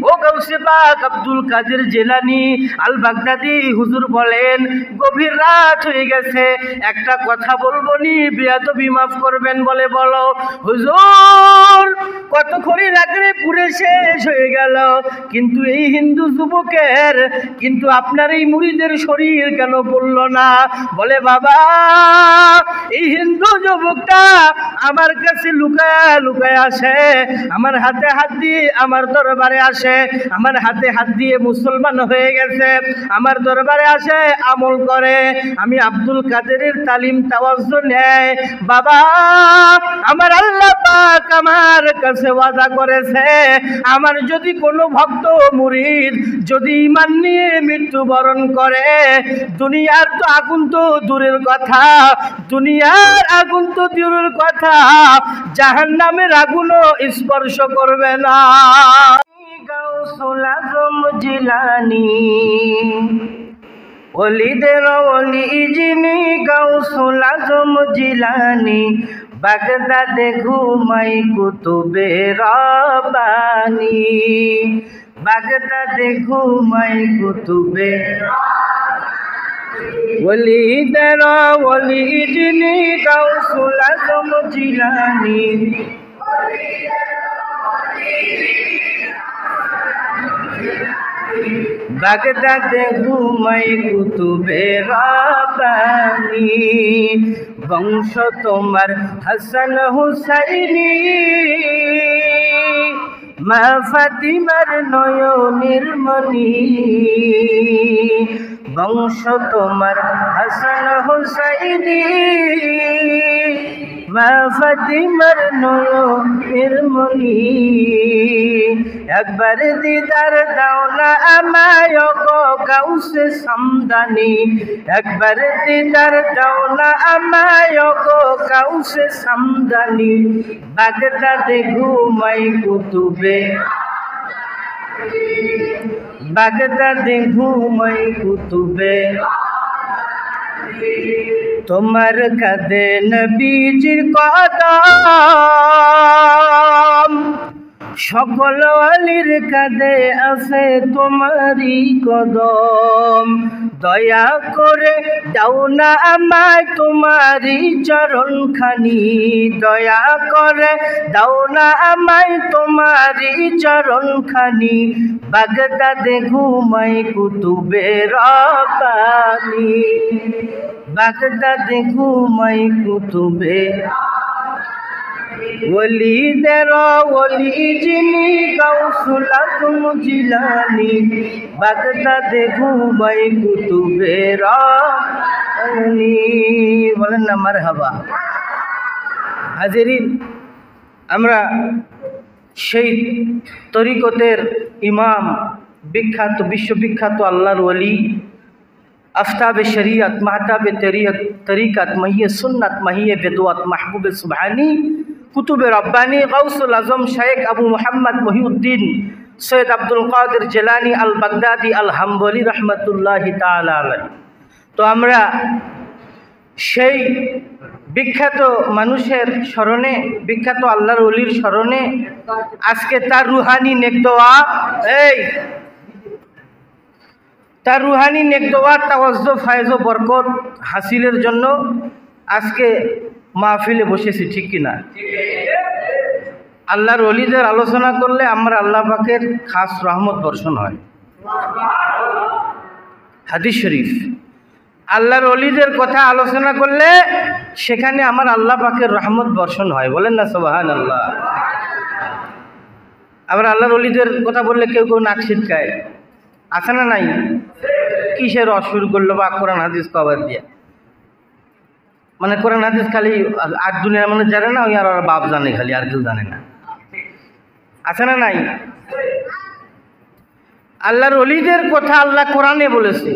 ও গাউসে পাক আব্দুল কাদের জিলানী আল বাগদাদি হুজুর বলেন, গভীর রাত হয়ে গেছে, একটা কথা বলবো নি, বেয়াদবি মাফ করবেন। বলে বলো। হুজুর কতক্ষণই রাত্রে পুরে শেষ হয়ে গেল, কিন্তু এই হিন্দু যুবকের, কিন্তু আপনার এই মুরিদের শরীর কেন বলল না? বলে বাবা, এই হিন্দু যুবকটা আমার কাছে লুকায়া লুকায়া আসে, আমার হাতে হাত দিয়ে আমার দরবারে আসে, আমার হাতে হাত দিয়ে মুসলমান হয়ে গেছে, আমার দরবারে আসে, আমল করে, আমি আব্দুল কাদেরের তালিম তাওয়াজ্জু নেয়। বাবা, আমার আল্লাহ পাক আমার কাছে ওয়াদা করেছে, আমার যদি কোনো ভক্ত মুরিদ যদি ঈমান নিয়ে মৃত্যুবরণ করে, দুনিয়ার তো আগুন তো দূরের কথা, দুনিয়ার আগুন তো দূরের কথা, জাহান্নামের আগুনও স্পর্শ করবে না। গাউসুল আজম জিলানী ওলিদের ওলি যিনি, গাউসুল আজম জিলানী বাগদাদে ঘুমাই কুতুবে রব্বানী, বাগদাদে ঘুমাই কুতুবে ওলিদের ওলি যিনি, গাউসুল আজম জিলানী বাগদাদে ঘুমাই কুতুবে রব্বানী। বংশ তোমার হাসান হুসাইনি, মা ফাতিমার নয়নের মনি, বংশ তোমার হাসান হুসাইনি, মা ফাতিমার নয়নের মনি। একবার দিদার দাও না আমায় গো গাউসে সামদানি, একবার দিদার দাও না আমায় গো গাউসে সামদানি, বাগদাদে ঘুমাই কুতুবে, বাগদাদে ঘুমাই কুতুবে। তোমার কাঁধে নবীজির কদম, সকল ওয়ালির কাঁধে আছে তোমারই কদম, দয়া করে দাও না আমায় তোমারই চরণ খানি, দয়া করে দাও না আমায় তোমারই চরণ খানি, বাগদাদে ঘুমাই কুতুবে রব্বানী, বাগদাদে ঘুমাই কুতুবে ওলিদের ওলি যিনি, গাউসুল আজম জিলানী বাগদাদে ঘুমাই কুতুবে রব্বানী। বলেন না মারহাবা। হাজিরিন, আমরা সেই তরিকতের ইমাম, বিখ্যাত বিশ্ববিখ্যাত আল্লাহর ওলি, আফতাবে শরিয়ত, মাহতাবে তরিকত, মহিয়ে সুন্নত, মহিয়ে বেদুয়াত, মাহবুবে সুবহানি, কুতুবে রব্বানি, গাউসুল আজম শেখ আবু মোহাম্মদ মহিউদ্দিন সৈয়দ আব্দুল কাদের জিলানী আল বাগদাদি আল হাম্বলি রহমতুল্লাহি তাআলা আলাইহি। তো আমরা সেই বিখ্যাত মানুষের স্মরণে, বিখ্যাত আল্লাহর ওলির স্মরণে আজকে তার রুহানি নেকদোয়া, তার রুহানি নেকদোয়া, তাওয়াজ্জু, ফায়েজ ও বরকত হাসিলের জন্য আজকে মাহফিলে বসেছি, ঠিক কিনা? আল্লাহর ওলিদের আলোচনা করলে আমরা আল্লাহ পাকের খাস রহমত বর্ষণ হয়। হাদিস শরীফ, আল্লাহর ওলিদের কথা আলোচনা করলে সেখানে আমার আল্লাহ পাকের রহমত বর্ষণ হয়। বলেন না সুবহানাল্লাহ। আবার আল্লাহর ওলিদের কথা বললে কেউ কেউ নাক ছিটকায়, আছে না নাই? কিসের রস শুরু করলো বা কোরআন হাদিস কবার দিয়ে, মানে কোরআন হাদিস খালি আর দুনিয়ার মানে জানে না, ওই আর বাপ জানে খালি, আর কেউ জানে না, আছে না নাই? আল্লাহর ওলিদের কথা আল্লাহ কোরআনে বলেছে।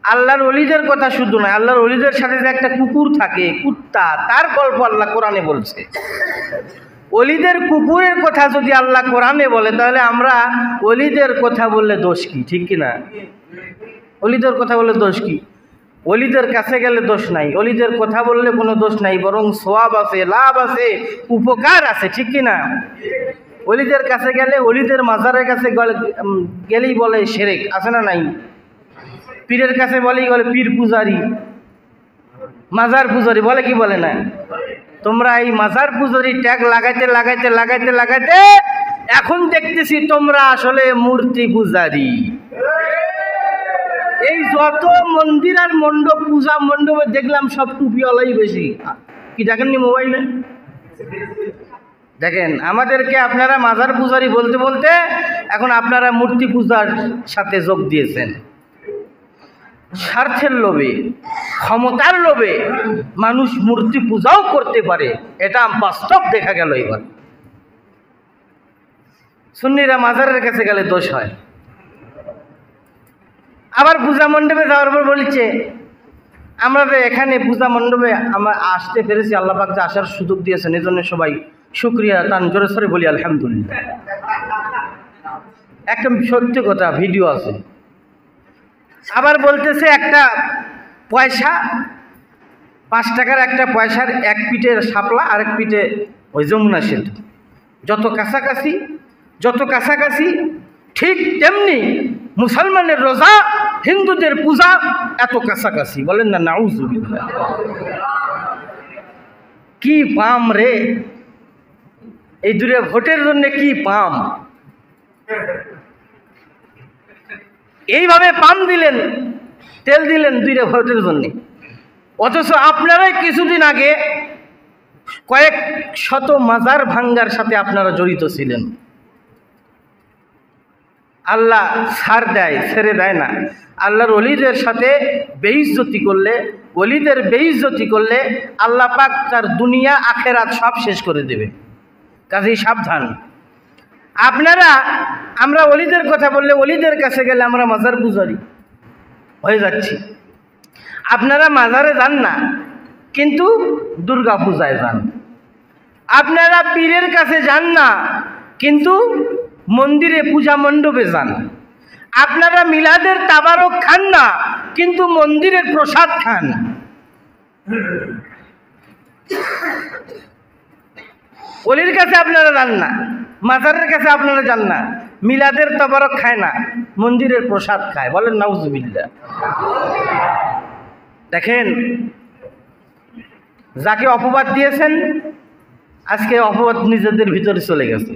আল্লাহর ওলিদের কথা শুধু নয়, আল্লাহর ওলিদের সাথে যে একটা কুকুর থাকে, কুত্তা, তার গল্প আল্লাহ কোরআনে বলছে। ওলিদের কুকুরের কথা যদি আল্লাহ কোরআনে বলে, তাহলে আমরা ওলিদের কথা বললে দোষ কি? ঠিক কিনা? ওলিদের কথা বললে দোষ কি? ওলিদের কাছে গেলে দোষ নাই, ওলিদের কথা বললে কোনো দোষ নাই, বরং সওয়াব আছে, লাভ আছে, উপকার আছে, ঠিক কিনা? অলিদের কাছে গেলে, অলিদের মাজারের কাছে গেলেই বলে শিরক, আছে না নাই? পীরের কাছে বলেই বলে পীর পূজারি, মাজার পূজারি, বলে কি বলে না? তোমরা এই মাজার পূজারি ট্যাগ লাগাইতে লাগাইতে লাগাইতে লাগাইতে এখন দেখতেছি তোমরা আসলে মূর্তি পূজারি। এই যত মন্দির আর মণ্ডপ, পূজা মণ্ডপে দেখলাম সব টুপিওয়ালাই বেশি। কি দেখেননি মোবাইলে? দেখেন, আমাদেরকে আপনারা মাজার পূজারি বলতে বলতে এখন আপনারা মূর্তি পূজার সাথে যোগ দিয়েছেন। স্বার্থের লোভে, ক্ষমতার লোভে মানুষ মূর্তি পূজাও করতে পারে, এটা বাস্তব দেখা গেল। এবার সুন্নিরা মাজারের কাছে গেলে দোষ হয়। আবার পূজা মণ্ডপে যাওয়ার পর বলছে আমরা তো এখানে পূজা মণ্ডপে আমরা আসতে পেরেছি, আল্লাহ পাক যে আসার সুযোগ দিয়েছেন, এই জন্য সবাই শুকরিয়া টান জোরে সরে বলি আলহামদুলিল্লাহ। একটা সত্যি কথা, ভিডিও আছে। আবার বলতেছে একটা পয়সা, 5 টাকার একটা পয়সার এক পিঠে শাপলা, আরেক পিঠে ওই যমুনা সেতু। যত কাছাকাছি ঠিক তেমনি মুসলমানের রোজা, হিন্দুদের পূজা এত কাছাকাছি। বলেন না নাউজুবিল্লাহ। কি পাম রে এই দূরে ভোটের জন্য, কি পাম! এইভাবে পাম দিলেন, তেল দিলেন দুইটা ভোটের জন্য। অথচ আপনারাই কিছুদিন আগে কয়েক শত মাজার ভাঙ্গার সাথে আপনারা জড়িত ছিলেন। আল্লাহ ছাড় দেয়, ছেড়ে দেয় না। আল্লাহর ওলিদের সাথে বেইজ্জতি করলে, ওলিদের বেইজ্জতি করলে আল্লাহ পাক তার দুনিয়া আখেরাত সব শেষ করে দেবে। কাজেই সাবধান। আমরা ওলিদের কথা বললে, ওলিদের কাছে গেলে আমরা মাজার পূজারি হয়ে যাচ্ছি। আপনারা মাজারে যান না, কিন্তু দুর্গা পূজায় যান। আপনারা পীরের কাছে যান না, কিন্তু মন্দিরে পূজা মণ্ডপে যান। আপনারা মিলাদের তাবারক খান না, কিন্তু মন্দিরের প্রসাদ খান। ওলির কাছে আপনারা যান না, মাজারের কাছে আপনারা যান না, মিলাদের তাবারক খায় না, মন্দিরের প্রসাদ খায়। বলেন নাউজুবিল্লাহ। দেখেন, যাকে অপবাদ দিয়েছেন আজকে অপবাদ নিজেদের ভিতরে চলে গেছে।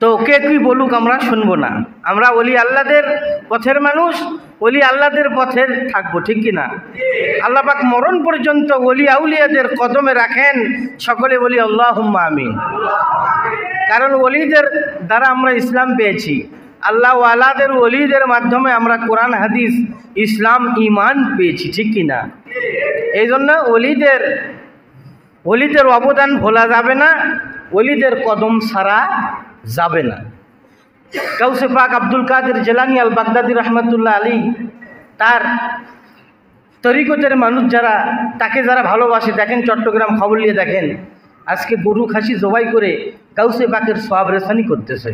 তো কে কি বলুক আমরা শুনবো না। আমরা ওলি আল্লাহদের পথের মানুষ, ওলি আল্লাহদের পথে থাকবো, ঠিক কিনা? আল্লাহ পাক মরণ পর্যন্ত ওলি আউলিয়াদের কদমে রাখেন। সকলে বলি আল্লাহুম্মা আমিন। কারণ ওলিদের দ্বারা আমরা ইসলাম পেয়েছি। আল্লাহ ওয়ালাদের ওলিদের মাধ্যমে আমরা কোরআন হাদিস ইসলাম ইমান পেয়েছি, ঠিক কিনা? এই জন্য ওলিদের অবদান ভোলা যাবে না, ওলিদের কদম ছাড়া যাবে না। গাউসে পাক আব্দুল কাদের জিলানী আল বাগদাদি রহমতুল্লাহ আলী, তার তরিকতের মানুষ যারা, তাকে যারা ভালোবাসে, দেখেন চট্টগ্রাম খবর নিয়ে দেখেন, আজকে গরু খাসি জবাই করে গাউসে পাকের সওয়াব রেসানি করতেছে।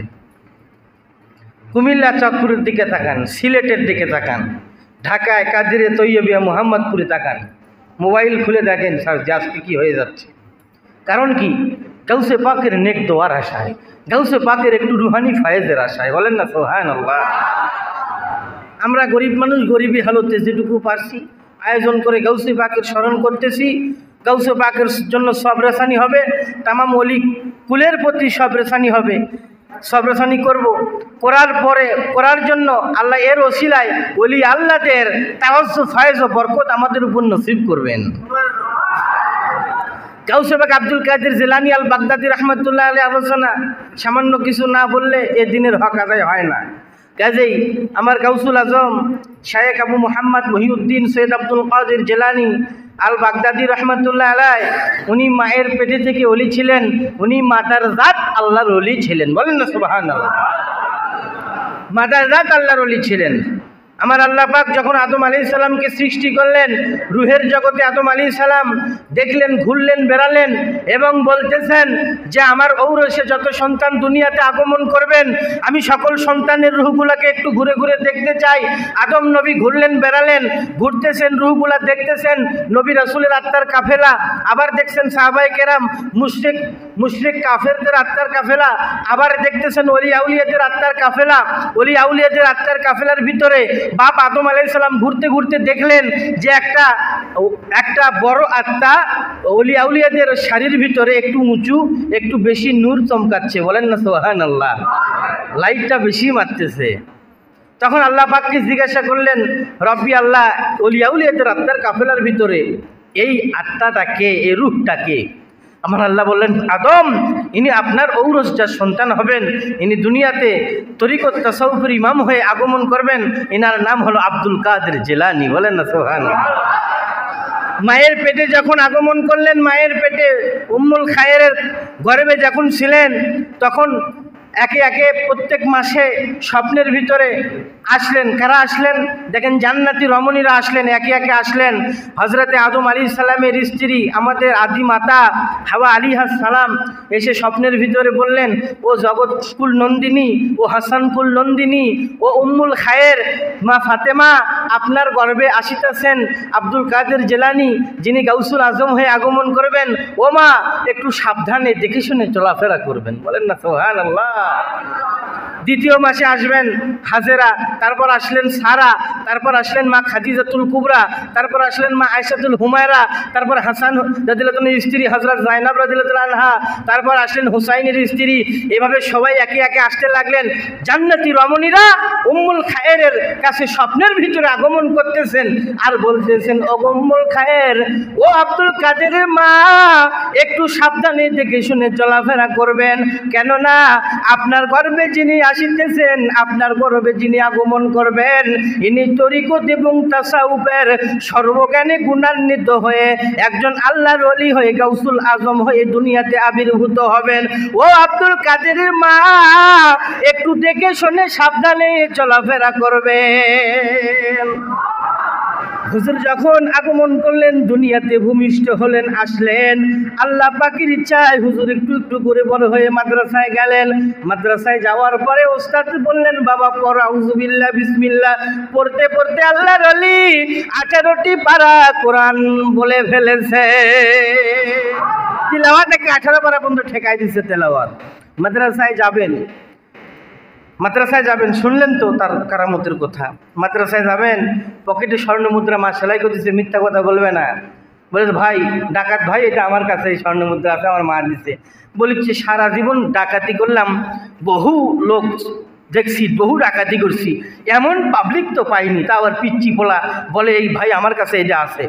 কুমিল্লা চকপুরের দিকে তাকান, সিলেটের দিকে তাকান, ঢাকায় কাদিরে তৈয়বিয়া মোহাম্মদপুরে তাকান, মোবাইল খুলে দেখেন স্যার যে আজকে কী হয়ে যাচ্ছে। কারণ কি? গাউসে পাকের নেক দোয়ার আশায়, গাউসে পাকের একটু রুহানি ফায়েজের আশায়। বলেন না সুবহানাল্লাহ। আমরা গরিব মানুষ, গরিবী হালতে যেটুকু পারছি আয়োজন করে গাউসে পাকের স্মরণ করতেছি। গাউসে পাকের জন্য সব রেসানি হবে, তামাম ওলি কুলের প্রতি সব রেসানি হবে, সব রেসানি করব। করার জন্য আল্লাহ এর ওসিলায় ওলি আল্লাহদের তাওয়াজ্জুহ, ফায়েজ ও বরকত আমাদের উপর নসিব করবেন। গাউসে পাক আব্দুল কাদের জিলানী আল বাগদাদি রহমতুল্লাহ আলাইহি আলোচনা সামান্য কিছু না বললে এ দিনের হক আদায় হয় না। কাজেই আমার গাউসুল আজম শায়েখ আবু মুহাম্মদ মহিউদ্দিন সৈয়দ আব্দুল কাদের জিলানী আল বাগদাদি রহমতুল্লাহ আলাইহি, উনি মায়ের পেটে থেকে ওলি ছিলেন, উনি মাতার জাত আল্লাহর ওলি ছিলেন। বলেন না সুবহানাল্লাহ। মাতার জাত আল্লাহর ওলি ছিলেন। আমার আল্লাহ পাক যখন আদম আলাইহিস সালামকে সৃষ্টি করলেন, রুহের জগতে আদম আলাইহিস সালাম দেখলেন, ঘুরলেন, বেড়ালেন এবং বলতেছেন যে আমার ঔরসে যত সন্তান দুনিয়াতে আগমন করবেন আমি সকল সন্তানের রুহগুলাকে একটু ঘুরে ঘুরে দেখতে চাই। আদম নবী ঘুরলেন, বেড়ালেন, ঘুরতেছেন, রুহগুলা দেখতেছেন, নবী রাসূলের আত্মার কাফেলা, আবার দেখছেন সাহাবায়ে কেরাম মুশরিক কাফেরদের আত্মার কাফেলা, আবার দেখতেছেন ওলি আউলিয়াদের আত্মার কাফেলা। ওলি আউলিয়াদের আত্মার কাফেলার ভিতরে বাপ আদম আলাইহিস সালাম ঘুরতে ঘুরতে দেখলেন যে একটা বড় আত্মা ওলি আউলিয়াদের শাড়ির ভিতরে একটু উঁচু, একটু বেশি নূর চমকাচ্ছে, বলেন না সুবহানাল্লাহ, লাইটটা বেশি মারতেছে। তখন আল্লাহ পাককে জিজ্ঞাসা করলেন, রব্বি আল্লাহ, ওলি আউলিয়াদের আত্মার কাফেলার ভিতরে এই আত্মাটাকে, এই রূহটাকে? আমার আল্লাহ বললেন, আদম, ইনি আপনার ঔরস যার সন্তান হবেন, ইনি দুনিয়াতে তরিকত তাসাউফের ইমাম হয়ে আগমন করবেন, ইনার নাম হলো আব্দুল কাদের জিলানী, বলেন না সুবহানাল্লাহ। মায়ের পেটে যখন আগমন করলেন, মায়ের পেটে উম্মুল খায়েরের গর্ভে যখন ছিলেন, তখন একে একে প্রত্যেক মাসে স্বপ্নের ভিতরে আসলেন। কারা আসলেন? দেখেন, জান্নাতি রমণীরা আসলেন, একে একে আসলেন। হজরতে আদম আলাইহিস সালামের স্ত্রী আমাদের আদি মাতা হাওয়া আলাইহিস সালাম এসে স্বপ্নের ভিতরে বললেন, ও জগৎকুল নন্দিনী, ও হাসানকুল নন্দিনী, ও উম্মুল খায়ের মা ফাতেমা, আপনার গর্ভে আসিতেছেন আব্দুল কাদের জিলানী, যিনি গাউসুল আজম হয়ে আগমন করবেন। ও মা, একটু সাবধানে দেখে শুনে চলাফেরা করবেন, বলেন না সুবহানাল্লাহ। দ্বিতীয় মাসে আসবেন হাজেরা, তারপর আসলেন সারা, তারপর আসলেন মা খাদিজাতুল কুবরা, তারপর আসলেন মা আয়েশাতুল হুমায়রা, তারপর হাসান রাদিয়াল্লাহু আনহুর স্ত্রী হযরত যায়নাব রাদিয়াল্লাহু আনহা, তারপর আসলেন হুসাইনের স্ত্রী। এভাবে সবাই একে একে আসতে লাগলেন। জান্নাতি রমণীরা উম্মুল খায়েরের কাছে স্বপ্নের ভিতরে আগমন করতেছেন আর বলতেছেন, ও উম্মুল খায়ের, ও আব্দুল কাদেরের মা, একটু সাবধানে দেখে শুনে চলাফেরা করবেন, কেননা আপনার গর্ভে যিনি আসিতেছেন, আপনার গর্ভে যিনি আগমন করবেন, ইনি তরিকত এবং তাসাউফের সর্বজ্ঞানে গুণান্বিত হয়ে একজন আল্লাহর ওলি হয়ে গাউসুল আজম হয়ে দুনিয়াতে আবির্ভূত হবেন। ও আব্দুল কাদেরের মা, একটু দেখে শুনে সাবধানে চলাফেরা করবেন। হুজুর যখন আগমন করলেন, দুনিয়াতে ভূমিষ্ঠ হলেন, আসলেন, আল্লাহ পাকের ইচ্ছায় হুজুর একটু একটু করে বড় হয়ে মাদ্রাসায় গেলেন। মাদ্রাসায় যাওয়ার পরে ওস্তাদ বললেন, বাবা পড় আউযু বিল্লাহ বিসমিল্লাহ। পড়তে পড়তে আল্লাহর ওলি 18টি পারা কোরআন বলে ফেলেছে। তিলাওয়াত 18 পারা পর্যন্ত ঠেকাই দিচ্ছে তেলাওয়াত। মাদ্রাসায় যাবেন, শুনলেন তো তার কারামতের কথা। মাদ্রাসায় যাবেন, পকেটে স্বর্ণ মুদ্রা মা সেলাই করতেছে, মিথ্যা কথা বলবে না। বলেছে, ভাই ডাকাত ভাই, এটা আমার কাছে এই স্বর্ণ মুদ্রা আছে, আমার মা দিচ্ছে। বলেছে, সারা জীবন ডাকাতি করলাম, বহু লোক দেখছি, বহু ডাকাতি করছি, এমন পাবলিক তো পাইনি। তা আবার পিচ্চি পোলা বলে, এই ভাই আমার কাছে এটা আছে।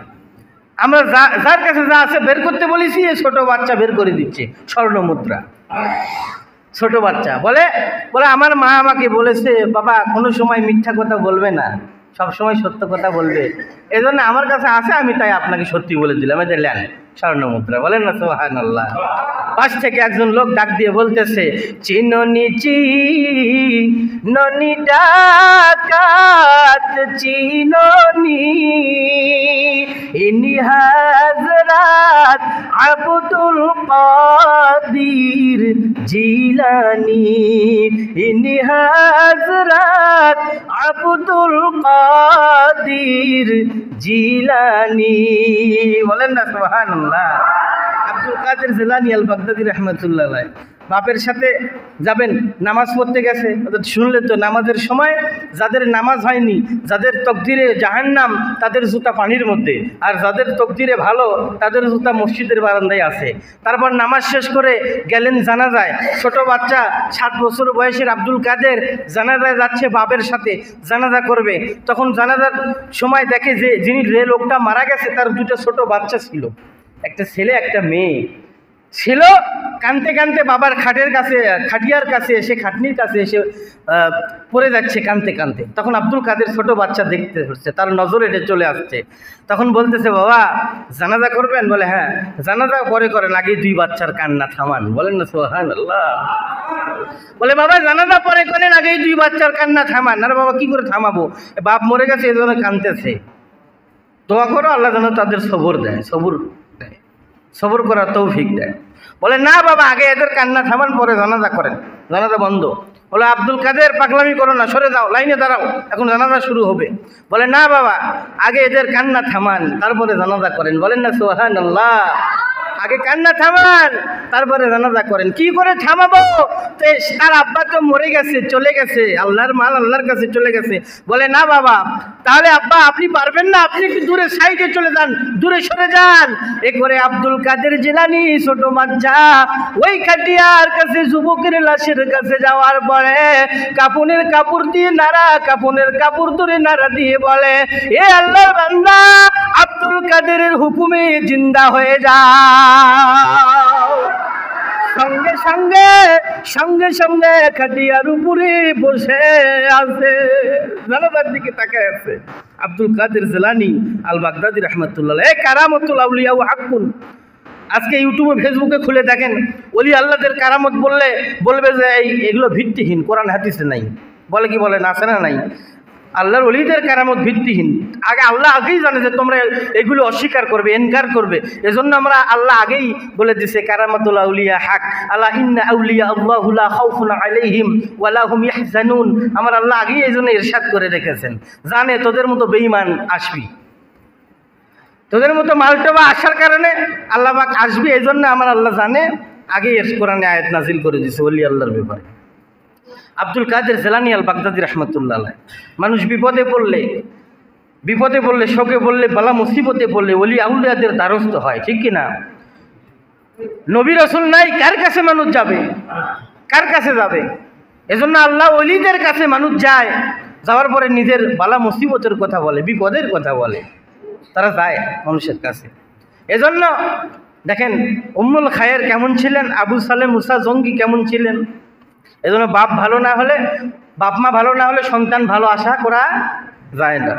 আমরা যার কাছে যা আছে বের করতে বলেছি, এই ছোট বাচ্চা বের করে দিচ্ছে স্বর্ণ মুদ্রা। ছোট বাচ্চা বলে আমার মা আমাকে বলেছে, বাবা কোনো সময় মিথ্যা কথা বলবে না, সব সময় সত্য কথা বলবে, এজন্য আমার কাছে আছে, আমি তাই আপনাকে সত্যি বলে দিলাম, এই যে নেন স্বর্ণ মুদ্রা, বলেন না সুবহানাল্লাহ। পাশ থেকে একজন লোক ডাক দিয়ে বলতেছে, চিননি চিননি ডাকাত চিননি, ইনি হযরত আব্দুল কাদের জিলানী, ইনি হযরত আব্দুল কাদের জিলানী, বলেন না সুবহানাল্লাহ। আব্দুল কাদের জিলানী আল বাগদাদী রাহমাতুল্লাহ আলাইহি। বাপের সাথে যাবেন, নামাজ পড়তে গেছে, শুনলে তো নামাজের সময় যাদের নামাজ হয়নি, যাদের তকদিরে জাহান্নাম, তাদের জুতা পানির মধ্যে, আর যাদের তকদিরে ভালো তাদের জুতা মসজিদের বারান্দায় আছে। তারপর নামাজ শেষ করে গেলেন জানাজায়। ছোট বাচ্চা 7 বছর বয়সের আব্দুল কাদের জানাজায় যাচ্ছে, বাপের সাথে জানাজা করবে। তখন জানাজার সময় দেখে যে লোকটা মারা গেছে তার 2টা ছোট বাচ্চা ছিল, একটা ছেলে একটা মেয়ে। ছিল, কানতে কানতে বাবার খাটিয়ার কাছে এসে, খাটনির কাছে এসে পড়ে যাচ্ছে কানতে কানতে। তখন আব্দুল কাদের ছোট বাচ্চা দেখতে হচ্ছে, তার নজর এটা চলে আসছে। তখন বলতেছে, বাবা জানাজা করবেন? বলে হ্যাঁ। জানাজা পরে করেন, আগে 2 বাচ্চার কান্না থামান। বলেন না সুবহানাল্লাহ। বলে বাবা জানাজা পরে করেন, আগে 2 বাচ্চার কান্না থামান। আরে বাবা কি করে থামাবো, বাপ মরে গেছে এই জন্য কানতেছে। দোয়া করো আল্লাহ যেন তাদের সবর দেয়, সবর করার তৌফিক দেয়। বলে না বাবা, আগে এদের কান্না থামান, পরে জানাজা করেন, জানাজা বন্ধ। বলে আব্দুল কাদের পাগলামি করো না, সরে যাও, লাইনে দাঁড়াও, এখন জানাজা শুরু হবে। বলে না বাবা, আগে এদের কান্না থামান, তারপরে জানাজা করেন। বলেন না সুবহানাল্লাহ। আগে কান্না থামান, তারপরে জানাজা করেন। কি করে থামাবো? তার আব্বা তো মরে গেছে, চলে গেছে, আল্লাহর মাল আল্লাহর কাছে চলে গেছে। বলে না বাবা, তাহলে আব্বা আপনি পারবেন না, আপনি একটু দূরে সাইডে চলে যান, দূরে সরে যান। এ করে আব্দুল কাদের জিলানী ছোট বাচ্চা ওই খাটিয়ার কাছে, যুবকের লাশের কাছে যাওয়ার পরে কাফনের কাপড় দিয়ে নাড়া, কাফনের কাপড় ধরে নাড়া দিয়ে বলে, এ আল্লাহর বান্দা আব্দুল কাদেরের হুকুমে জিন্দা হয়ে যা। সঙ্গে সঙ্গে সঙ্গে সঙ্গে খাটিয়ার উপরে বসে আছে, জানাজার দিকে তাকায় আছে আব্দুল কাদের জিলানী আল বাগদাদী রাহমাতুল্লাহ। এই কারামতুল আউলিয়া ওয়া হাক্কুন। আজকে ইউটিউবে ফেসবুকে খুলে দেখেন, ওলি আল্লাহদের কারামত বলবে যে এগুলো ভিত্তিহীন, কোরআন হাদিসে নাই। বলে কি বলে, আছে না নাই? আল্লাহর ওলিদের কারামত ভিত্তিহীন। আল্লাহ আগেই জানে যে তোমরা এগুলো অস্বীকার করবে, এনকার করবে। এজন্য আল্লাহ আগেই বলে দিছে কারামাতুল আউলিয়া হক, আলা ইন্না আউলিয়া আল্লাহু লা খাউফুন আলাইহিম ওয়া লা হুম ইয়াহজানুন। আমার আল্লাহ আগেই এজন্য ইরশাদ করে রেখেছেন, জানে তোদের মতো বেঈমান আসবি, তোদের মতো মালটাবা আসার কারণে আল্লাহ পাক আসবি। এজন্য আমার আল্লাহ জানে, আগে এর কোরআনে আয়াত নাজিল করে দিছে ওলি আল্লাহর ব্যাপারে। আব্দুল কাদের জিলানী আল বাগদাদী রাহমাতুল্লাহ আলাইহি। মানুষ বিপদে পড়লে, শোকে পড়লে, বালা মুসিবতে পড়লে ওলি আউলিয়াদের দ্বারস্থ হয়, ঠিক কি না? নবী রাসূল নাই, কার কাছে মানুষ যাবে? কার কাছে যাবে? এজন্য আল্লাহ ওলিদের কাছে মানুষ যায়, যাওয়ার পরে নিজের বালা মুসিবতের কথা বলে, বিপদের কথা বলে, তারা যায় মানুষের কাছে। এজন্য দেখেন উম্মুল খায়ের কেমন ছিলেন, আবু সালেহ মুসা জঙ্গি কেমন ছিলেন। এজন্য বাপ মা ভালো না হলে সন্তান ভালো আশা করা যায় না।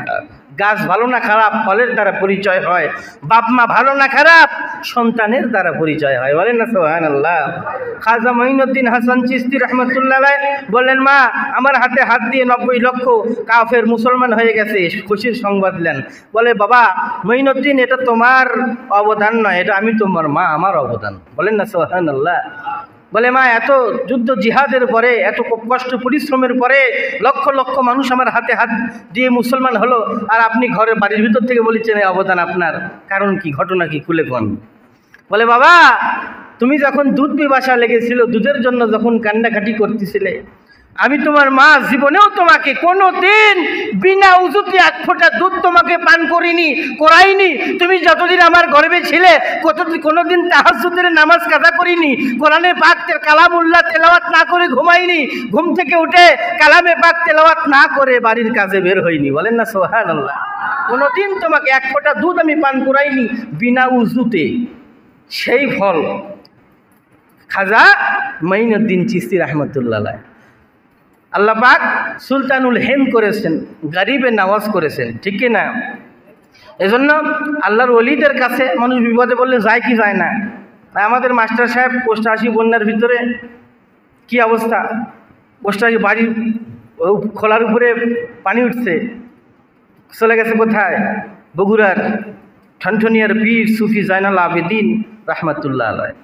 গাছ ভালো না খারাপ ফলের দ্বারা পরিচয় হয়, বাপ মা ভালো না খারাপ সন্তানের দ্বারা পরিচয় হয়। বলেন না সুবহানাল্লাহ। খাজা মঈনুদ্দিন হাসান চিশতি রাহমাতুল্লাহ আলাইহি বললেন, মা আমার হাতে হাত দিয়ে 90 লক্ষ কাফের মুসলমান হয়ে গেছে, খুশির সংবাদ দিলেন। বলে, বাবা মঈনুদ্দিন, এটা তোমার অবদান নয়, এটা আমি তোমার মা, আমার অবদান। বলেন না সুবহানাল্লাহ। বলে, মা এত যুদ্ধ জিহাদের পরে, এত কষ্ট পরিশ্রমের পরে লক্ষ লক্ষ মানুষ আমার হাতে হাত দিয়ে মুসলমান হলো, আর আপনি ঘরের বাড়ির ভিতর থেকে বলেছেন এই অবদান আপনার, কারণ কি, ঘটনা কি, খুলে কোন। বলে, বাবা তুমি যখন দুধ পিপাসা লেগেছিল, দুধের জন্য যখন কান্নাকাটি করতেছিলে, আমি তোমার মা জীবনেও তোমাকে কোনো দিন বিনা উযুতে 1 ফোঁটা দুধ তোমাকে পান করাইনি। তুমি যতদিন আমার গর্ভে ছিলে কোনোদিন তাহাজ্জুদের নামাজ কাজা করিনি, কোরআনে পাক কালামুল্লাহ তেলাওয়াত না করে ঘুমাইনি, ঘুম থেকে উঠে কালামে পাক তেলাওয়াত না করে বাড়ির কাজে বের হইনি। বলেন না সুবহানাল্লাহ। কোনোদিন তোমাকে 1 ফোঁটা দুধ আমি পান করাইনি বিনা উযুতে। সেই ফল খাজা মঈনুদ্দিন চিশতি রাহমাতুল্লাহ আলাইহি। আল্লাহ পাক সুলতানুল হিন্দ করেছেন, গরিবের নওয়াজ করেছেন, ঠিক কি না? এজন্য আল্লাহর ওলিদের কাছে মানুষ বিপদে বললে যায় কি যায় না। আমাদের মাস্টার সাহেব পোস্টাশি বন্যার ভিতরে কি অবস্থা, পোস্টাশি বাড়ির খোলার উপরে পানি উঠছে, চলে গেছে কোথায়? বগুড়ার ঠনঠনিয়ার পীর সুফি জাইনাল আবেদিন রাহমাতুল্লাহ আলাইহি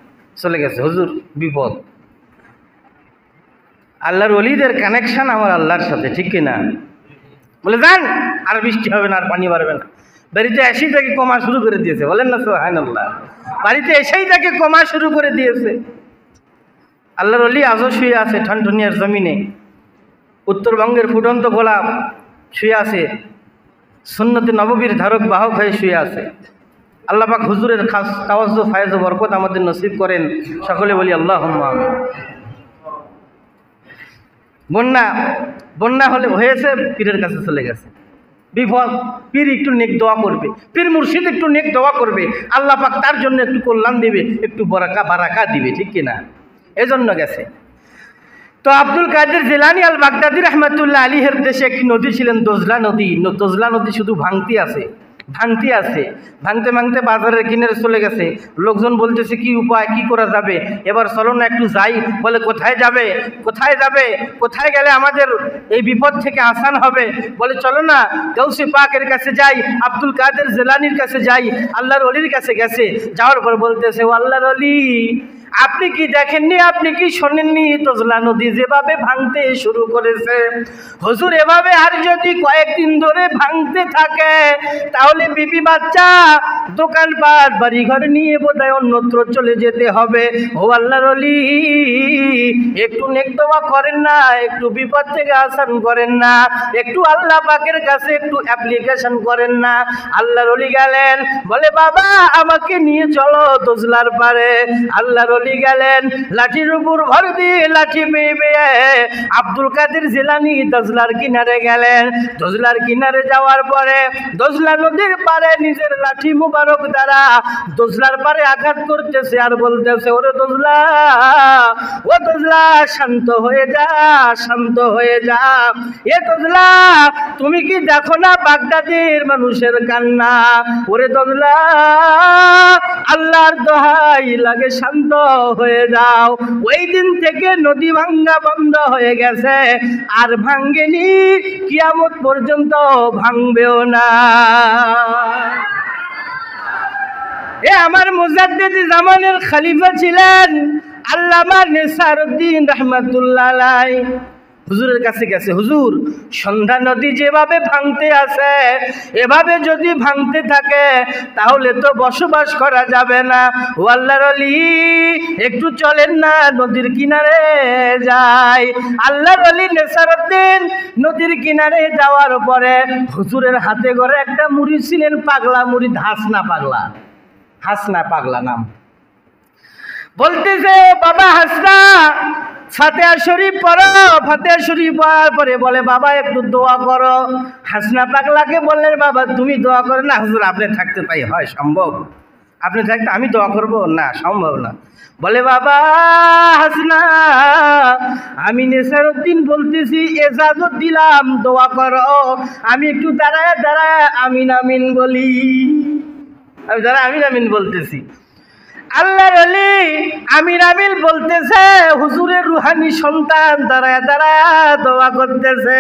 চলে গেছে। হুজুর বিপদ। আল্লাহর ওলিদের কানেকশন আমার আল্লাহর সাথে, ঠিক কিনা? বলে যান, আর বৃষ্টি হবে না, আর পানি বাড়বে না। বাড়িতে এসেই তাকে কমা শুরু করে দিয়েছে। বলেন না সুবহানাল্লাহ। বাড়িতে এসেই তাকে কমা শুরু করে দিয়েছে। আল্লাহর ওলি আজও শুয়ে আছে ঠনঠনিয়ার জমিনে, উত্তরবঙ্গের ফুটন্ত গোলাপ শুয়ে আছে, সুন্নতে নববীর ধারক বাহক হয়ে শুয়ে আছে। আল্লাহ পাক হুজুরের খাস তাওয়াজ্জু ফায়েজ ও বরকত আমাদের নসিব করেন, সকলে বলি আল্লাহুম্মা আমিন। বন্যা হয়েছে, পীরের কাছে চলে গেছে। বিপদ, পীর একটু নেক দোয়া করবে, পীর মুর্শিদ একটু নেক দোয়া করবে, আল্লাহ পাক তার জন্য একটু কল্যাণ দিবে, একটু বারাকা দিবে, ঠিক কিনা? এজন্য গেছে। তো আব্দুল কাদের জিলানী আল বাগদাদি রহমাতুল্লাহ আলাইহির দেশে একটি নদী ছিলেন, দজলা নদী। দজলা নদী শুধু ভাঙতি আছে, ভাঙতে ভাঙতে বাজারের কিনারে চলে গেছে। লোকজন বলতেছে কি উপায়, কি করা যাবে, এবার চলো না একটু যাই। বলে কোথায় যাবে? কোথায় গেলে আমাদের এই বিপদ থেকে আসান হবে? বলে চলো না গাউসে পাকের কাছে যাই, আব্দুল কাদের জিলানীর কাছে যাই। আল্লাহর ওলির কাছে গেছে, যাওয়ার পর বলতেছে, ও আল্লাহর ওলি, আপনি কি দেখেননি, আপনি কি শোনেননি দজলা নদী যেভাবে ভাঙতে শুরু করেছে? হুজুর, এভাবে আর যদি কয়েকদিন ধরে ভাঙতে থাকে তাহলে বিবি বাচ্চা দোকানপাট বাড়িঘর নিয়ে বোধহয় অন্যত্র চলে যেতে হবে। ও আল্লাহর ওলি, একটু নেক দোয়া করেন না, একটু বিপদ থেকে আসান করেন না, একটু আল্লাহ পাকের কাছে একটু অ্যাপ্লিকেশন করেন না। আল্লাহর ওলি গেলেন, বলে বাবা আমাকে নিয়ে চলো দজলার পারে। আল্লাহর ওলি গেলেন, লাঠির উপর ভর দিয়ে লাঠি বেয়ে আব্দুল কাদের জিলানী দজলার কিনারে গেলেন। দজলার কিনারে যাওয়ার পরে দজলা নদীর পারে নিজের লাঠি মুবারক দ্বারা দজলার পারে আঘাত করতেছে আর বলতেছে, ওরে দজলা, ও দজলা, শান্ত হয়ে যা, শান্ত হয়ে যা। এ দজলা, তুমি কি দেখো না বাগদাদের মানুষের কান্না? ওরে দজলা, আল্লাহর দোহাই লাগে, শান্ত হয়ে যাও। ওই দিন থেকে নদী ভাঙ্গা বন্ধ হয়ে গেছে, আর ভাঙ্গেনি, কিয়ামত পর্যন্ত ভাঙবেও না। এ আমার মুজাদ্দিদ জামানের খলিফা ছিলেন আল্লামা নেসারউদ্দিন রাহমাতুল্লাহ আলাইহি। হুজুরের কাছে গেছে, হুজুর সন্ধ্যা নদী যেভাবে ভাঙতে আছে, এভাবে যদি ভাঙতে থাকে তাহলে তো বসবাস করা যাবে না। ও আল্লাহর ওলি, একটু চলেন না নদীর কিনারে যাই। আল্লাহর ওলি নেসারউদ্দিন নদীর কিনারে যাওয়ার পরে হুজুরের হাতে করে একটা মুড়ি ছিলেন, পাগলা মুড়ি, হাসনা পাগলা নাম। বলতেছে, বাবা হাসনা, ফাতিহা শরীফ পড়ো। ফাতিহা শরীফ পড়ার পরে বলে, বাবা একটু দোয়া করো। হাসনা পাগলাকে বললেন, বাবা তুমি দোয়া করো না। হুজুর আপনি থাকতে তাই হয় সম্ভব? আপনি থাকতে আমি দোয়া করব না, সম্ভব না। বলে, বাবা হাসনা, আমি নেসারউদ্দিন বলতেছি, এজাজত দিলাম দোয়া করো। আমি একটু দাঁড়ায় আমিন আমিন বলি। আমি আমিন আমিন বলতেছি। আল্লাহর ওলি আমিন আমিন বলতেছে, হুজুরের রুহানি সন্তান দাঁড়ায় দোয়া করতেছে।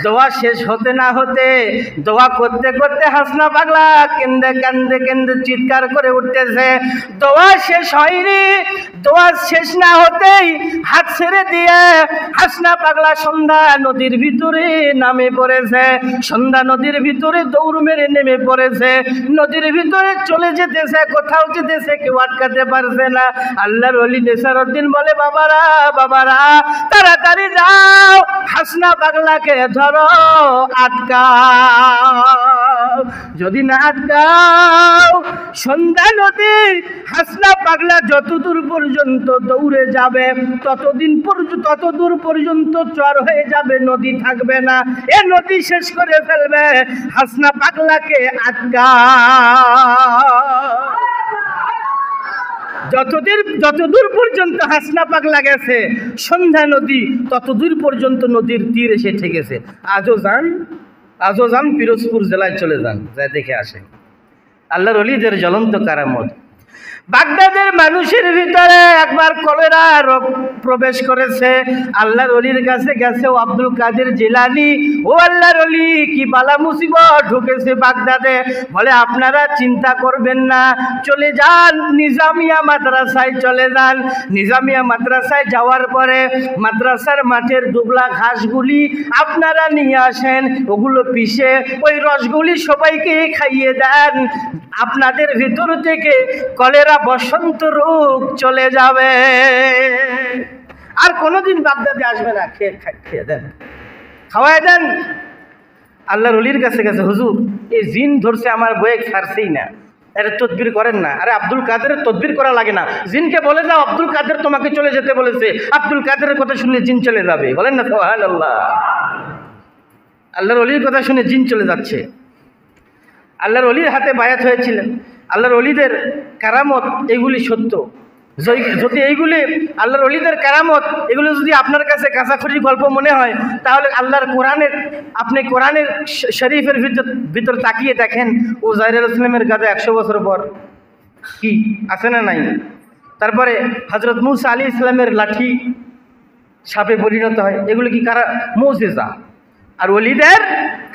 দোয়া শেষ হতে না হতে, দোয়া করতে করতে হাসনা পাগলা কেন্দে চিৎকার করে উঠতেছে। দোয়া শেষ হয়নি, দোয়া শেষ না হতেই হাত ছেড়ে দিয়ে হাসনা পাগলা সন্ধ্যা নদীর ভিতরে নামে পড়েছে। সন্ধ্যা নদীর ভিতরে দৌড় মেরে নেমে পড়েছে, নদীর ভিতরে চলে যেতেছে, কোথাও যেতেছে, কেউ আটকাতে পারছে না। আল্লাহর ওলি নেসারউদ্দিন বলে, বাবারা তাড়াতাড়ি যাও, হাসনা পাগলাকে ধরো, আটকাও। যদি না আটকাও, সন্ধ্যা নদী হাসনা পাগলা যতদূর পর্যন্ত দৌড়ে যাবে ততদূর পর্যন্ত চর হয়ে যাবে, নদী থাকবে না। এ নদী শেষ করে ফেলবে, হাসনা পাগলাকে আটকাও। যতদূর পর্যন্ত হাসনা পাগলা গেছে সন্ধ্যা নদী, ততদূর পর্যন্ত নদীর তীর এসে ঠেকেছে। আজও যান পিরোজপুর জেলায় চলে যান, যাই দেখে আসেন আল্লাহর ওলিদের জ্বলন্ত কারামত। বাগদাদের মানুষের ভিতরে একবার কলেরা রোগ প্রবেশ করেছে। আল্লাহর ওলির কাছে গেছে ও আব্দুল কাদের জিলানী, ও আল্লাহর ওলি, কি বালা মুসিবত ঢুকেছে বাগদাদে। বলে, আপনারা চিন্তা করবেন না, চলে যান নিজামিয়া মাদ্রাসায় চলে যান। নিজামিয়া মাদ্রাসায় যাওয়ার পরে মাদ্রাসার মাঠের দুবলা ঘাসগুলি আপনারা নিয়ে আসেন, ওগুলো পিষে ওই রসগুলি সবাইকে খাইয়ে দেন। আপনাদের ভিতর থেকে কলেরা বসন্ত রোগ চলে যাবে, আর কোনোদিন বাগদাদে আসবে না। খেয়ে দেন, খাওয়াই দেন। আল্লাহর ওলির কাছে গেছে, হুজুর এই জিন ধরছে, আমার বয়ে ছাড়ছেই না, এটা তদবির করেন না। আরে আব্দুল কাদেরের তদবির করা লাগে না, জিনকে বলে যাও আব্দুল কাদের তোমাকে চলে যেতে বলেছে, আব্দুল কাদেরের কথা শুনলে জিন চলে যাবে। বলেন না সুবহানাল্লাহ। আল্লাহর অলির কথা শুনে জিন চলে যাচ্ছে। আল্লাহর অলির হাতে বায়াত হয়েছিলেন। আল্লাহর অলিদের কারামত এগুলি সত্য। যদি এইগুলি আল্লাহর অলিদের কারামত এগুলো যদি আপনার কাছে কাঁচাখড়ির গল্প মনে হয়, তাহলে আল্লাহর আপনি কোরআনের শরীফের ভিতর তাকিয়ে দেখেন উজাইর আলাইহিস সালামের গাদা 100 বছর পর কি আছে না নাই। তারপরে হযরত মূসা আলাইহিস সালামের লাঠি সাপে পরিণত হয়। এগুলো কি মুজিজা। আর ওলিদের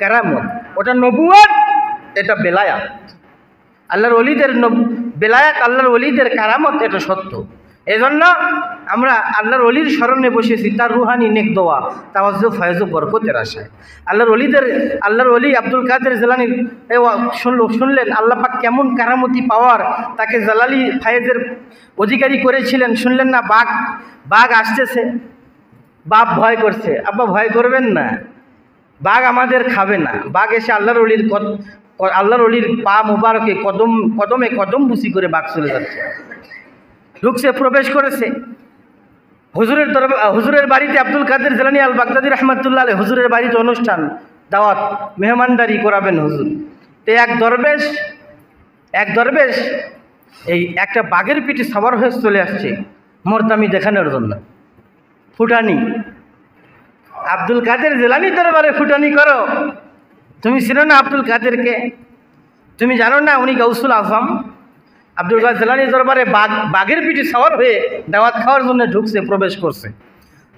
কারামত ওটা নবুয়ত, এটা বেলায়াত। আল্লাহর ওলিদের বেলায়াত, আল্লাহর ওলিদের কারামত এটা সত্য। এজন্য আমরা আল্লাহর ওলির স্মরণে বসেছি, তার রুহানি নেক দোয়া তাওয়াজ্জু ফয়জ বরকতের আশায়। আল্লাহর ওলি আব্দুল কাদের জিলানী শুনলেন আল্লাহ পাক কেমন কারামতি পাওয়ার তাকে জালালি ফায়েজের অধিকারী করেছিলেন। শুনলেন না বাঘ আসতেছে, বাপ ভয় করছে। আব্বা ভয় করবেন না, বাঘ আমাদের খাবে না। বাঘ এসে আল্লাহর অলির পা মুবারকে কদম বুসি করে বাঘ চলে যাচ্ছে, ঢুকছে, প্রবেশ করেছে হুজুরের বাড়িতে। আব্দুল কাদের জিলানী আল বাগদাদী রহমাতুল্লাহ আলাইহি হুজুরের বাড়িতে অনুষ্ঠান, দাওয়াত, মেহমানদারি করাবেন হুজুর। তো এক দরবেশ এই একটা বাঘের পিঠে সবার হয়ে চলে আসছে মর্তামি দেখানোর জন্য। ফুটানি, আব্দুল কাদের জিলানী দরবারে ফুটানি করো। তুমি চিনো না আব্দুল কাদেরকে? তুমি জানো না উনি গাউসুল আজম? আব্দুল কাদের জিলানী দরবারে বাঘের পিঠে সওয়ার হয়ে দাওয়াত খাওয়ার জন্য ঢুকছে, প্রবেশ করছে।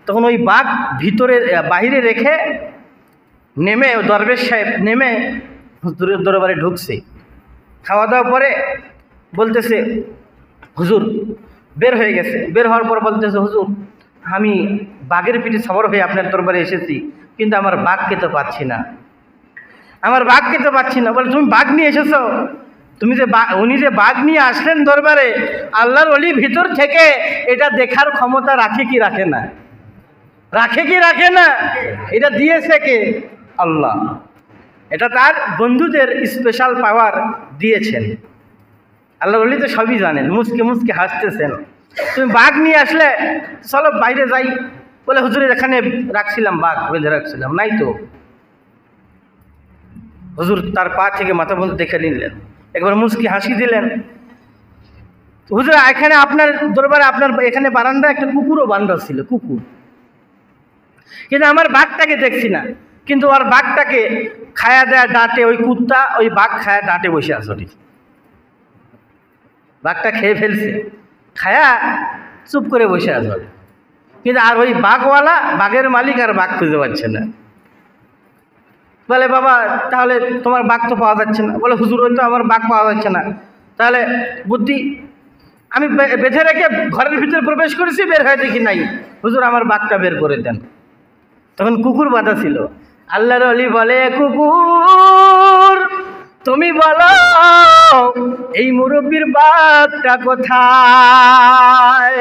তখন ওই বাঘ বাহিরে রেখে দরবেশ সাহেব নেমে হুজুরের দরবারে ঢুকছে। খাওয়া দাওয়া পরে বলতেছে হুজুর বের হয়ে গেছে। বের হওয়ার পর বলতেছে হুজুর আমি বাঘের পিঠে সওয়ার হয়ে আপনার দরবারে এসেছি, কিন্তু আমার বাঘকে তো পাচ্ছি না, বলে তুমি বাঘ নিয়ে এসেছো? উনি যে বাঘ নিয়ে আসলেন দরবারে, আল্লাহর ওলি ভিতর থেকে এটা দেখার ক্ষমতা রাখে কি রাখে না? এটা দিয়েছে কে? আল্লাহ। এটা তার বন্ধুদের স্পেশাল পাওয়ার দিয়েছেন। আল্লাহর ওলি তো সবই জানেন, মুসকে হাসতেছেন। তুমি বাঘ নিয়ে আসলে চলো বাইরে যাই। বলে হুজুরের এখানে রাখছিলাম, বাঘ বেঁধে রাখছিলাম, নাই তো। হুজুর তার পা থেকে মাথা পর্যন্ত দেখে নিলেন, একবার মুচকি হাসি দিলেন। হুজুর এখানে আপনার দরবারে আপনার এখানে বারান্দা একটা কুকুরও বান্ধা ছিল, কুকুর, কিন্তু আমার বাঘটাকে দেখছি না। কিন্তু ওর বাঘটাকে খায়া দেয়া ডাঁটে, ওই কুত্তা ওই বাঘ খায়া ডাঁটে বসে আছে। বাঘটা খেয়ে ফেলছে, খায়া চুপ করে বসে আছে। কিন্তু আর ওই বাঘের মালিক আর বাঘ খুঁজে পাচ্ছে না। বলে বাবা তাহলে তোমার বাঘ তো পাওয়া যাচ্ছে না। বলে হুজুর ওই তো আমার বাঘ পাওয়া যাচ্ছে না, তাহলে বুদ্ধি আমি বেঁধে রেখে ঘরের ভিতরে প্রবেশ করেছি, বের হয়ে দেখি নাই। হুজুর আমার বাঘটা বের করে দেন। তখন কুকুর বাঁধা ছিল। আল্লাহর ওলি বলে কুকুর তুমি বলো এই মুরব্বীর বাঘটা কোথায়?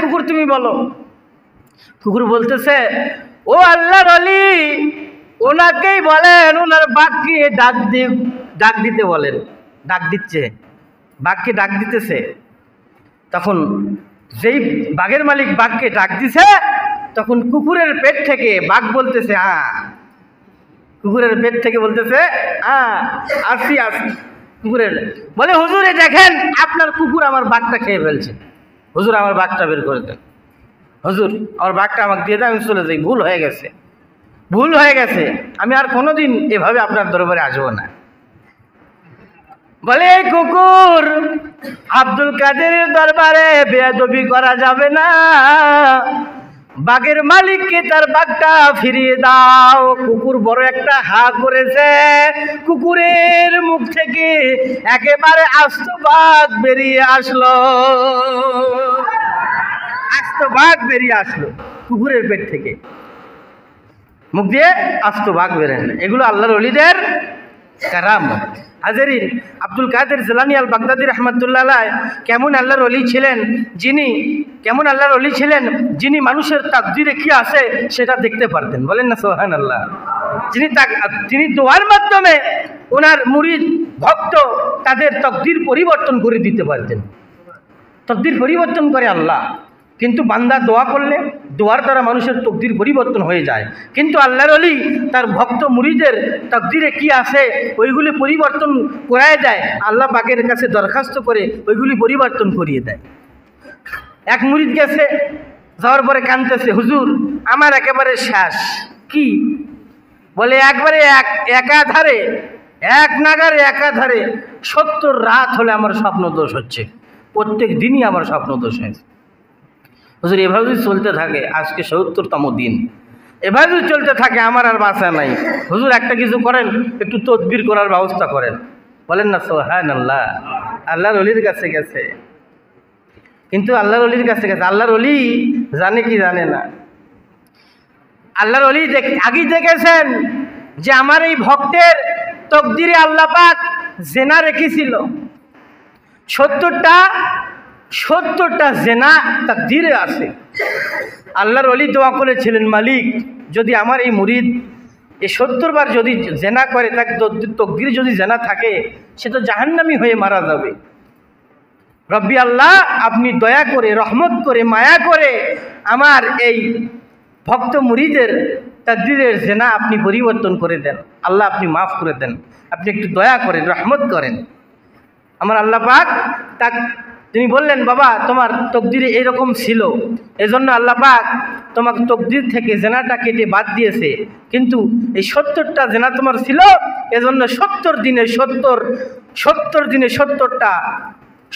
কুকুর তুমি বলো। কুকুর বলতেছে ও আল্লাহর ওলি, ওনাকেই বলেন ওনার বাঘকে ডাক দিতে বলেন। ডাক দিচ্ছে, বাঘকে ডাক দিতেছে। তখন যেই বাঘের মালিক বাঘকে ডাক দিছে, তখন কুকুরের পেট থেকে বাঘ বলতেছে কুকুরের পেট থেকে বলতেছে আসি। কুকুরের বলে হুজুরে দেখেন আপনার কুকুর আমার বাঘটা খেয়ে ফেলছে, হুজুর আমার বাঘটা বের করে দেন। হুজুর আমার বাঘটা আমাকে দিয়ে দেন, আমি চলে যাই, ভুল হয়ে গেছে, আমি আর কোনোদিন এভাবে আপনার দরবারে আসবো না। বলে কুকুর আব্দুল কাদেরের দরবারে বেয়াদবি করা যাবে না, বাঘের মালিককে তার বাঘটা ফিরিয়ে দাও। কুকুর বড় একটা হা করেছে, কুকুরের মুখ থেকে একেবারে আস্ত বাঘ বেরিয়ে আসলো। কুকুরের পেট থেকে মুখ দিয়ে আস্ত বাঘ বের হলো। এগুলো আল্লাহর ওলিদের কারামত। হাজেরিন, আব্দুল কাদের জিলানী আল বাগদাদী রহমাতুল্লাহ আলাইহি কেমন আল্লাহর ওলি ছিলেন, যিনি মানুষের তাকদীরে কি আছে সেটা দেখতে পারতেন। বলেন না সুবহানাল্লাহ। যিনি দোয়ার মাধ্যমে ওনার মুরিদ ভক্ত তাদের তকদীর পরিবর্তন করে দিতে পারতেন। তকদীর পরিবর্তন করে আল্লাহ। কিন্তু বান্দা দোয়া করলে দোয়ার দ্বারা মানুষের তকদির পরিবর্তন হয়ে যায়। কিন্তু আল্লাহর ওলি তার ভক্ত মুরিদের তকদিরে কি আছে ওইগুলি পরিবর্তন করায় দেয়, আল্লাহ পাকের কাছে দরখাস্ত করে ওইগুলি পরিবর্তন করিয়ে দেয়। এক মুরিদ গেছে, যাওয়ার পরে কাঁদতেছে, হুজুর আমার একেবারে শেষ। কি বলে? একবারে একাধারে এক নাগারে একাধারে 70 রাত হলে আমার স্বপ্ন দোষ হচ্ছে, প্রত্যেক দিনই আমার স্বপ্ন দোষ হয়েছে। হুজুর এভাবে যদি চলতে থাকে, আজকে 70তম দিন, এভাবে যদি চলতে থাকে আমার আর বাঁচা নাই। হুজুর একটা কিছু করেন, একটু তদবির করার ব্যবস্থা করেন। বলেন না সুবহানাল্লাহ। আল্লাহর ওলির কাছে গেছে, কিন্তু আল্লাহর ওলির কাছে গেছে, আল্লাহর ওলি জানে কি জানে না? আল্লাহর ওলি আগেই দেখেছেন যে আমার এই ভক্তের তকদিরে আল্লাহ পাক জেনা রেখেছিল। 70টা জেনা তাকদিরে আছে। আল্লাহর ওলি দোয়া করেছিলেন, মালিক যদি আমার এই মুরিদ এই 70 বার যদি জেনা করে, তাকে তকদিরে যদি জেনা থাকে, সে তো জাহান্নামী হয়ে মারা যাবে। রব্বি আল্লাহ, আপনি দয়া করে, রহমত করে, মায়া করে আমার এই ভক্ত মুরিদের তাকদীরের জেনা আপনি পরিবর্তন করে দেন। আল্লাহ আপনি মাফ করে দেন, আপনি একটু দয়া করেন, রহমত করেন। আমার আল্লাহ পাক তিনি বললেন, বাবা তোমার তকদিরে এরকম ছিল, এজন্য আল্লাহ পাক তোমার তকদির থেকে জেনাটা কেটে বাদ দিয়েছে। কিন্তু এই 70টা জেনা তোমার ছিল, এজন্য 70 দিনে 70টা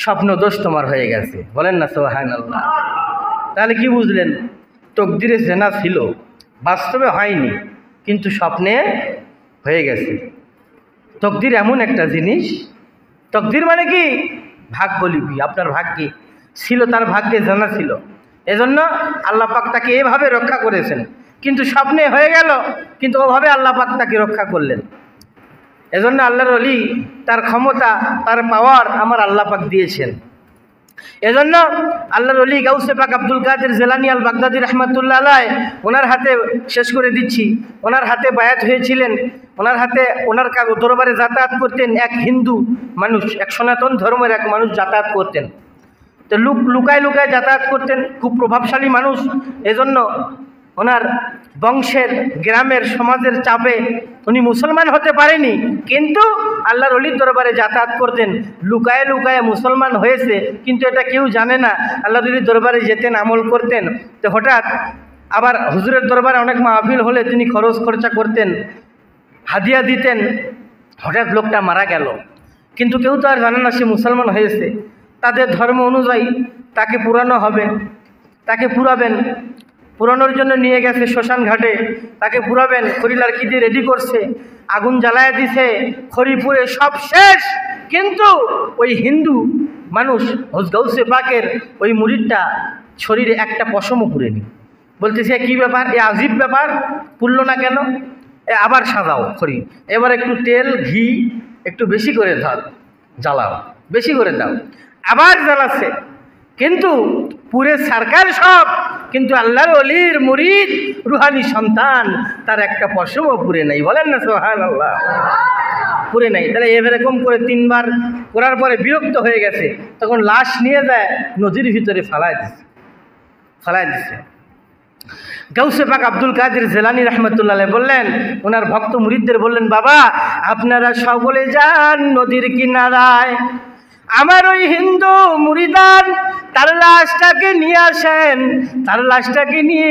স্বপ্ন দোষ তোমার হয়ে গেছে। বলেন না সুবহানাল্লাহ। তাহলে কি বুঝলেন? তকদিরে জেনা ছিল, বাস্তবে হয়নি, কিন্তু স্বপ্নে হয়ে গেছে। তকদির এমন একটা জিনিস, তকদির মানে কি? ভাগ্য লিপি। আপনার ভাগ্যে ছিল, তার ভাগ্যে জানা ছিল, এজন্য আল্লাহ পাক তাকে এভাবে রক্ষা করেছেন। কিন্তু স্বপ্নে হয়ে গেল, কিন্তু ওভাবে আল্লাহ পাক তাকে রক্ষা করলেন। এজন্য আল্লাহর ওলি তার ক্ষমতা, তার পাওয়ার আমার আল্লাহ পাক দিয়েছেন। এজন্য আল্লাহর ওলি গাউসে পাক আব্দুল কাদের জিলানী আল বাগদাদী রাহমাতুল্লাহ আলাইহ, ওনার হাতে শেষ করে দিচ্ছি, ওনার হাতে বায়াত হয়েছিলেন। ওনার দরবারে যাতায়াত করতেন এক হিন্দু মানুষ, এক সনাতন ধর্মের এক মানুষ যাতায়াত করতেন। তো লুকায় যাতায়াত করতেন, খুব প্রভাবশালী মানুষ। এজন্য ওনার বংশের, গ্রামের, সমাজের চাপে উনি মুসলমান হতে পারেনি, কিন্তু আল্লাহর ওলির দরবারে যাতায়াত করতেন। লুকায় মুসলমান হয়েছে, কিন্তু এটা কেউ জানে না। আল্লাহর ওলির দরবারে যেতেন, আমল করতেন। তো হঠাৎ আবার হুজুরের দরবারে অনেক মাহফিল হলে তিনি খরচ খরচা করতেন, হাদিয়া দিতেন। হঠাৎ লোকটা মারা গেল, কিন্তু কেউ তো আর জানে না সে মুসলমান হয়েছে। তাদের ধর্ম অনুযায়ী তাকে পুরানো হবে, তাকে পুরাবেন। পুরানোর জন্য নিয়ে গেছে শ্মশান ঘাটে, তাকে পুরাবেন। খড়িলার কি দিয়ে রেডি করছে, আগুন জ্বালায় দিছে, খড়ি পুড়ে সব শেষ। কিন্তু ওই হিন্দু মানুষ গাউসে পাকের ওই মুরিদটা শরীরে একটা পশমও পুড়েনি। বলতেছে কি ব্যাপার, এ আজীব ব্যাপার, পুড়ল না কেন? আবার সাজাও খড়ি, এবার একটু তেল ঘি একটু বেশি করে জ্বালাও, বেশি করে দাও। আবার জ্বালাচ্ছে, কিন্তু পুরে সরকার সব, কিন্তু আল্লাহর ওলির মুরিদ রুহানি সন্তান, তার একটা পশমও পুড়ে নাই। বলেন না সুবহানাল্লাহ। পুড়ে নাই। তাহলে এরকম করে 3 বার করার পরে বিরক্ত হয়ে গেছে, তখন লাশ নিয়ে যায় নদীর ভিতরে ফালায় দিচ্ছে। গাউসে পাক আব্দুল কাদের জিলানী রাহমাতুল্লাহ আলাইহি বললেন, ওনার ভক্ত মুরিদদের বললেন, বাবা আপনারা সকলে যান নদীর কিনারায়, আমার ওই হিন্দু মুরিদান তার লাশটাকে নিয়ে আসেন, তার লাশটাকে নিয়ে